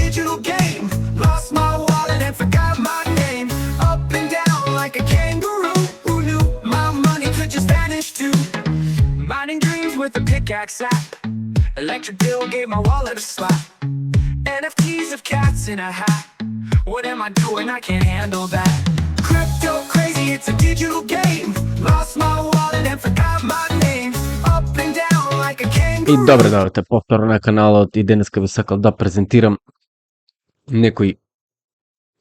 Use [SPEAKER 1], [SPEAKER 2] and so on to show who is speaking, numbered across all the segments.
[SPEAKER 1] digital game. Lost my wallet and forgot my name. Up and down like a kangaroo. Who knew my money could just vanish too? Mining dreams with a pickaxe app. Electric bill gave my wallet a slap. NFTs of cats in a hat. What am I doing? I can't handle that. Crypto crazy, it's a digital game. Lost my wallet and forgot my name. Up and down like a kangaroo.
[SPEAKER 2] И добре дојдовте повторно на каналот и денеска ви сакал да презентирам некои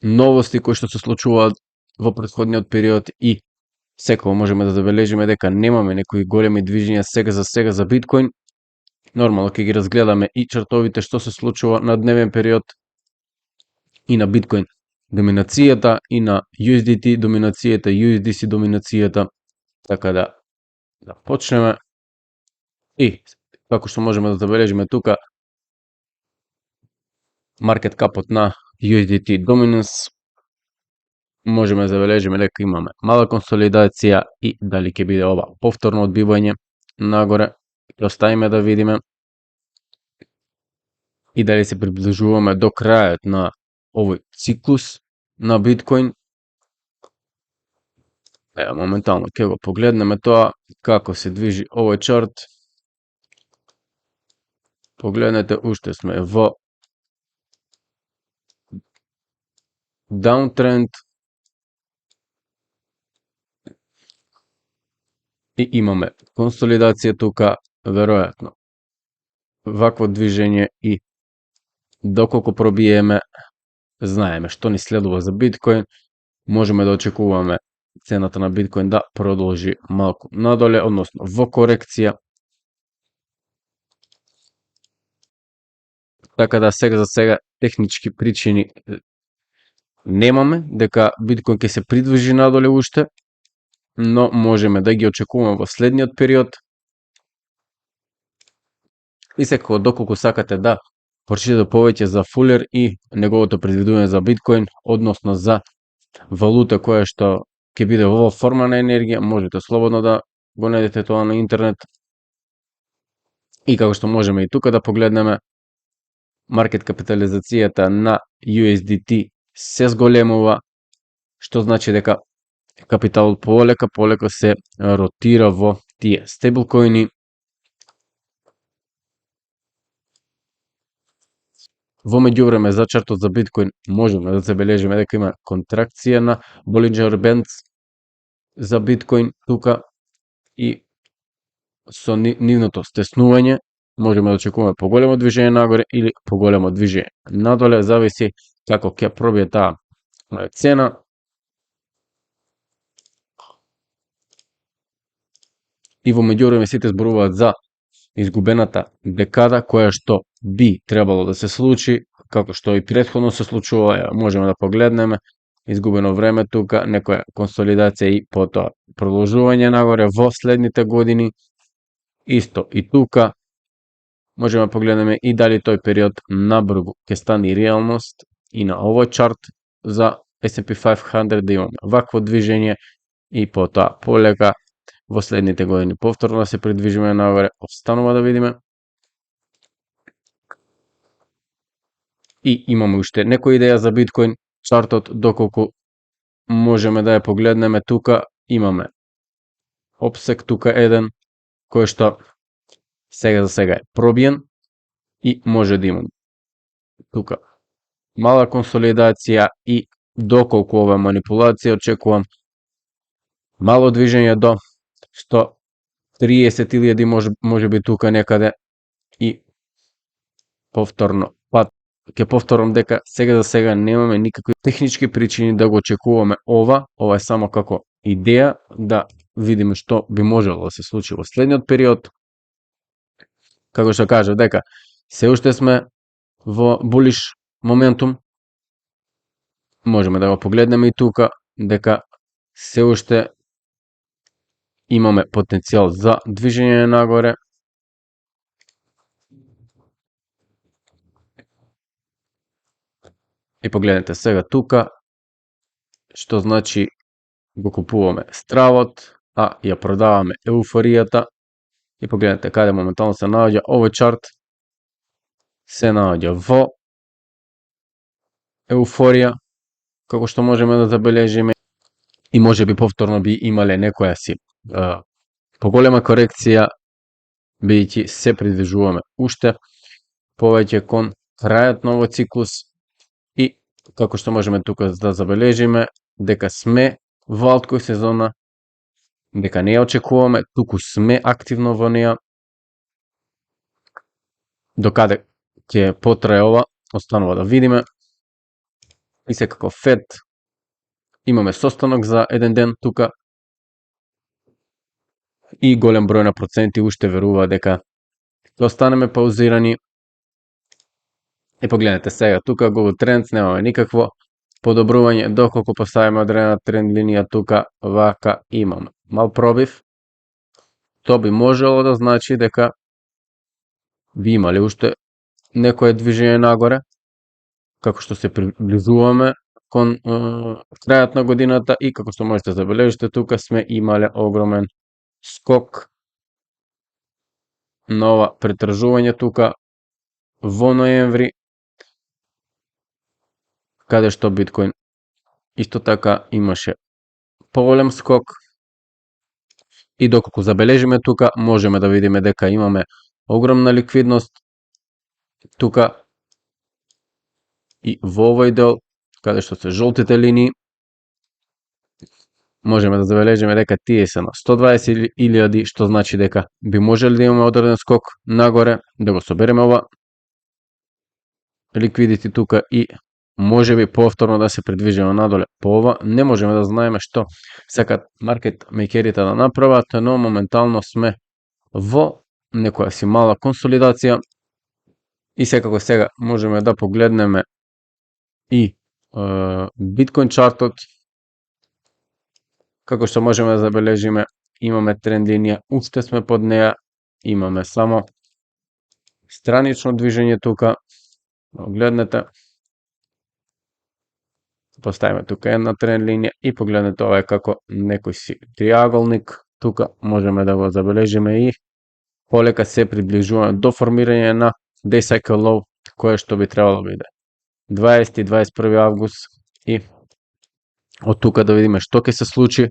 [SPEAKER 2] новости кои што се случуваат во претходниот период и секако можеме да забележиме дека немаме некои големи движења сега за биткоин. Нормално ќе ги разгледаме и чартовите што се случува на дневен период и на биткоин доминацијата и на USDT доминацијата, USDC доминацијата, така да почнеме. И како што можеме да забележиме тука, маркет капот на USDT Dominance, можеме да забележиме дека имаме мала консолидација и дали ќе биде ова повторно одбивање нагоре, ќе оставиме да видиме и дали се приближуваме до крајот на овој циклус на биткоин. Ево, моментално ќе го погледнеме тоа како се движи овој чарт. Погледнете, уште сме во даунтренд и имаме консолидација тука, веројатно вакво движење и доколку пробиеме, знаеме што ни следува за биткоин, можеме да очекуваме цената на биткоин да продолжи малку надоле, односно во корекција. Така да сега за сега технички причини немаме дека биткоин ќе се придвижи надоле уште, но можеме да ги очекуваме во следниот период. И секако доколку сакате да прочитате повеќе за Фулер и неговото предвидување за биткоин, односно за валута која што ќе биде во форма на енергија, можете слободно да го најдете тоа на интернет. И како што можеме и тука да погледнеме, маркет капитализацијата на USDT се зголемува, што значи дека капиталот полека се ротира во тие стейблкоини. Во меѓувреме за чартот за биткоин можеме да забележиме дека има контракција на Bollinger Bands за биткоин тука и со нивното стеснување можеме да очекуваме поголемо движење нагоре или поголемо движење надоле, зависи како ќе пробие таа цена. И во меѓувреме сите зборуваат за изгубената декада која што би требало да се случи, како што и претходно се случува, можеме да погледнеме изгубено време тука, некоја консолидација и потоа продолжување нагоре во следните години. Исто и тука можеме да погледнеме и дали тој период набрзо ќе стане реалност и на овој чарт за S&P 500 да имаме вакво движење и потоа полека во следните години повторно да се придвижиме нагоре. Останува да видиме. И имаме уште некои идеја за биткоин чартот, доколку можеме да ја погледнеме тука, имаме обсек тука еден кој што сега за сега е пробиен и може да имаме тука мала консолидација и доколку ова манипулација очекувам мало движење до 130.000 може би тука некаде и повторно пат. Ќе повторам дека сега за сега немаме никакви технички причини да го очекуваме ова е само како идеја да видиме што би можело да се случи во следниот период. Како што кажав дека се уште сме во булиш моментум, можеме да го погледнеме и тука дека се уште имаме потенцијал за движење нагоре. И погледнете сега тука, што значи го купуваме стравот, а ја продаваме еуфоријата. И погледнете каде моментално се наоѓа овој чарт. Се наоѓа во еуфорија, како што можеме да забележиме, и можеби повторно би имале некоја си поголема корекција, бидејќи се придвижуваме уште повеќе кон крајот на овој циклус и како што можеме тука да забележиме дека сме во алткој сезона, дека не ја очекуваме, туку сме активно во неа. Докаде ќе потрае ова, останува да видиме. И секако Фед имаме состанок за еден ден тука и голем број на проценти уште верува дека ќе останеме паузирани. И погледнете сега, тука Google Trends немаме никакво подобрување, доколку поставиме одредена тренд линија тука, вака имаме мал пробив. То би можело да значи дека би имале уште некое движење нагоре, како што се приближуваме кон крајот на годината и како што можете да забележите тука сме имале огромен скок на ова претражување тука во ноември, каде што биткоин исто така имаше поголем скок. И доколку забележиме тука, можеме да видиме дека имаме огромна ликвидност тука и во овој дел, каде што се жолтите линии, можеме да забележиме дека тие се на 120.000, што значи дека би можеле да имаме одреден скок нагоре, да го собереме ова ликвидити тука и можеби повторно да се придвижиме надоле. По ова не можеме да знаеме што сакат маркет мейкерите да направат, но моментално сме во некоја си мала консолидација и секако сега можеме да погледнеме и биткоин чартот. Како што можеме да забележиме, имаме тренд линија, уште сме под неа, имаме само странично движење тука. Погледнете, поставиме тука една тренд линија и погледнете ова е како некој си триаголник. Тука можеме да го забележиме и полека се приближуваме до формирање на day cycle low, кое што би требало да биде 20 и 21 август и од тука да видиме што ќе се случи.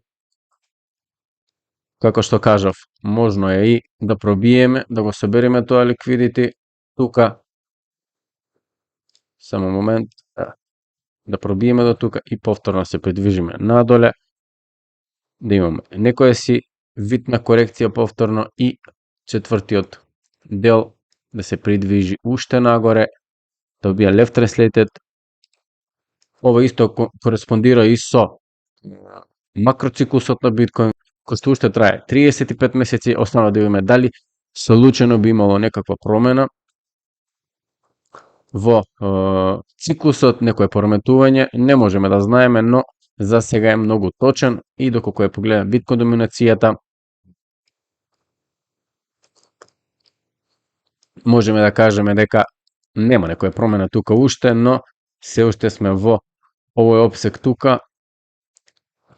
[SPEAKER 2] Како што кажав, можно е и да пробиеме, да го собереме тоа ликвидити тука. Само момент, да пробиеме до тука и повторно се придвижиме надоле, да имаме некоја си вид на корекција повторно и четвртиот дел да се придвижи уште нагоре, да добија left translated. Ова исто кореспондира и со макроциклусот на биткоин, кој што уште трае 35 месеци. Останува да видиме дали случајно би имало некаква промена во циклусот, некое пореметување, не можеме да знаеме, но за сега е многу точен и доколку ја погледаме биткоин доминацијата, можеме да кажеме дека нема некоја промена тука уште, но се уште сме во овој опсек тука,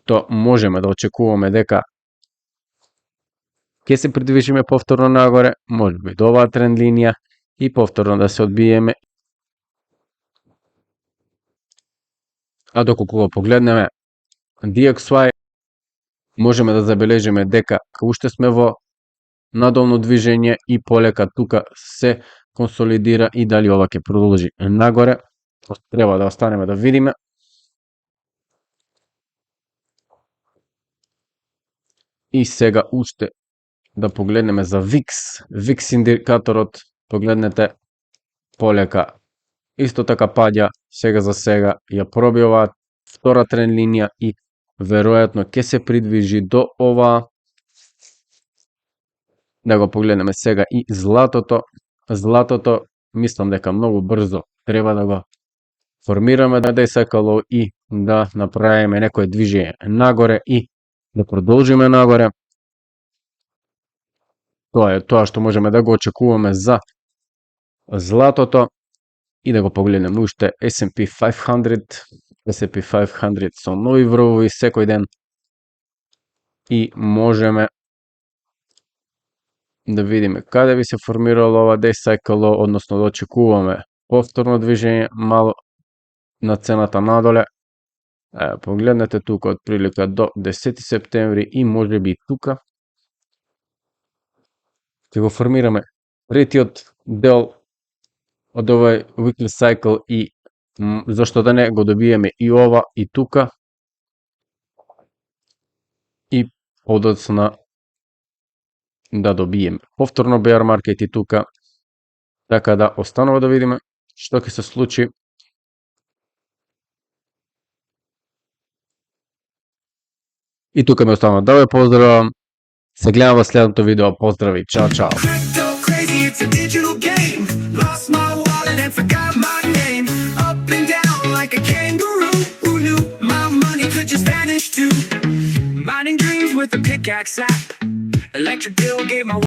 [SPEAKER 2] то можеме да очекуваме дека ќе се придвижиме повторно нагоре, можеби до оваа тренд линија и повторно да се одбиеме. А доколку го погледнеме DXY, можеме да забележиме дека уште сме во надолно движење и полека тука се консолидира и дали ова ќе продолжи нагоре. Треба да останеме да видиме. И сега уште да погледнеме за VIX индикаторот, погледнете полека исто така паѓа, сега за сега ја проби оваа втора тренд линија и веројатно ќе се придвижи до оваа. Да го погледнеме сега и златото. Златото мислам дека многу брзо треба да го формираме day cycle low и да направиме некое движење нагоре и да продолжиме нагоре. Тоа е тоа што можеме да го очекуваме за златото. И да го погледнеме уште S&P 500. S&P 500 со нови врвови секој ден. И можеме да видиме каде би се формирало ова day cycle low, односно да очекуваме повторно движење мало на цената надоле. Погледнете тука отприлика до 10 септември и може би тука ќе го формираме третиот дел од овој weekly cycle и зашто да не го добиеме и ова и тука и подоцна да добиеме повторно bear market и тука, така да останува да видиме што ќе се случи. И тука ме останува да ве поздравам. Се гледам во следното видео. Поздрави. Чао, чао.
[SPEAKER 1] Crypto crazy, it's a digital game. Lost my wallet and forgot my name. Up and down like a kangaroo. Who knew my money could just vanish too? Mining dreams with a pickaxe app. Electric bill gave my